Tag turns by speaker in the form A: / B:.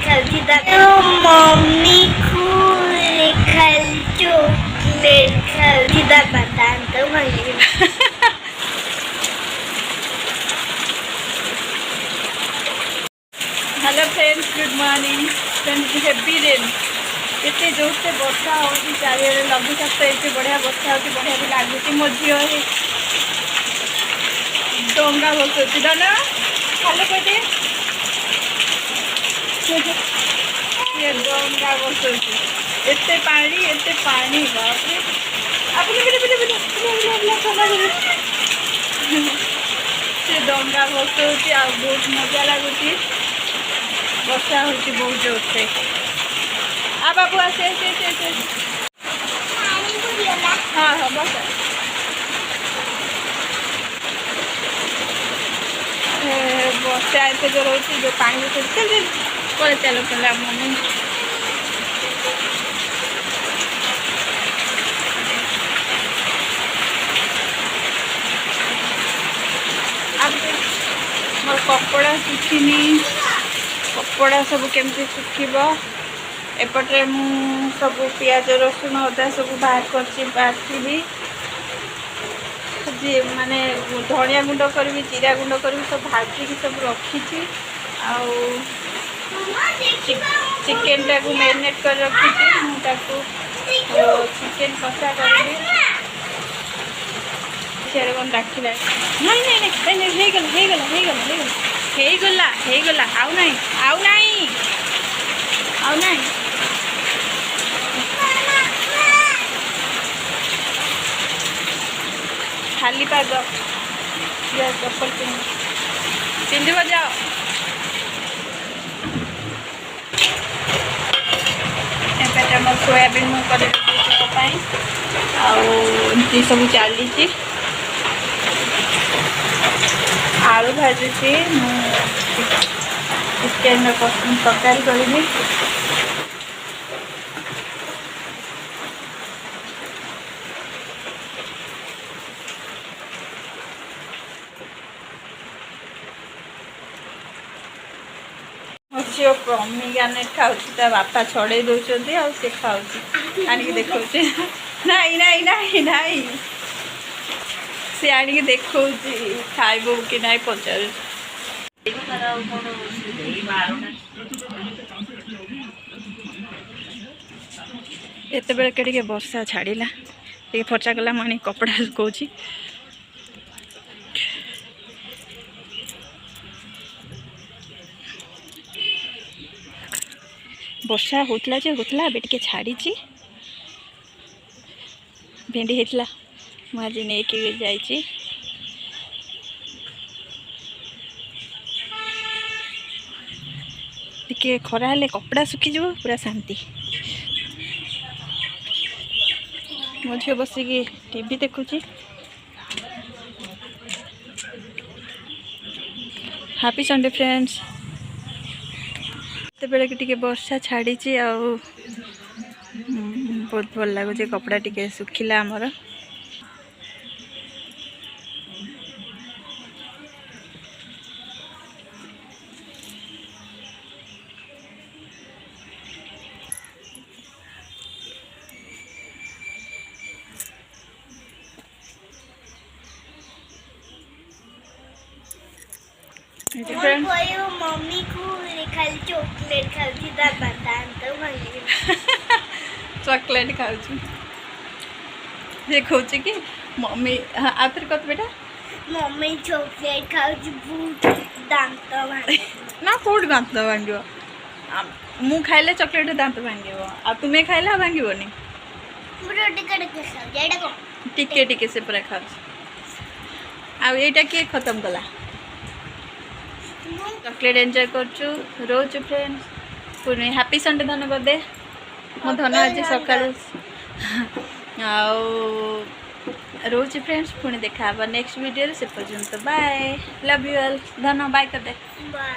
A: खाऊची mummy को chocolate खाऊची बतान तो भाई।
B: Hello friends, good morning friends. Heavy rain एते जोर से वर्षा होती चारिआडे लघुचाप एते बढ़िया वर्षा होती बढ़िया भी लगुच। मो झील डंगा बसुची दाना हेलो कहते डंगा बसुची एते पानी बापरे से डंगा बसुची आ बहुत मजा लगुच। वर्षा होती बहुत जोर से। आ बाबू आसे हाँ हाँ बस वर्षा एत जोर होती जो पानी चल चल चल चलो चला मम्मी अब मोर कपड़ा सुखिनी कपड़ा सब केमती सुखब एपटे सब पियाज रसुण अदा सब बाहर कर माने धनिया गुंड करी जीरा गुंड करी सब भाजिकी सब रखी चिकेन टाक मैरिनेट कर रखी चिकेन कषा करी सियारे कौन डाकिला नहीं गला आउ नहीं खाली पाग चप्पल पिंध जाओ। एपटे मोर सोयाबीन मुझे आमती सब चली आलू भाजुची चिकेन तरकारी करी झील प्रमी गाने खाऊ बापा छड़े दौरान आए खाऊ आनिक देखा नाई सी आनिक देखा खाइब कि ना पचार एत बेल के वर्षा छाड़ा टे फर्चा कला मुझे कपड़ा सुखाऊँ। वर्षा होता टे छाड़ी भेंडी होता मुझे नहीं जाइए टिके खरा हेले कपड़ा सुखी जो पूरा शांति। मो झील बसिकी टीवी देखुची। Happy Sunday friends. बेले कि वर्षा छाड़ी बहुत भल लगुच कपड़ा टिके सुखिला आमर।
A: मम्मी को चॉकलेट खाऊची बतान तो भाई।
B: चॉकलेट खाऊँ देखा कि मम्मी हाँ फिर कत बेटा
A: मम्मी चॉकलेट खाऊची बहुत दांत भांगे
B: ना कौट दांत भांग मु खाइले चॉकलेट दांत भांग आ तुम्हें खाइले भांगनी टिके टिके से पूरा खाऊ आईटा किए खत्म कला चॉकलेट एंजॉय करचु रोज फ्रेंड्स। पुणी हैप्पी संडे धन कर दे मो धन आज सका रोज फ्रेंड्स। पुणी देखा नेक्स्ट वीडियो से पर्यंत बाय लव यू ऑल धन बाय कर दे बाय।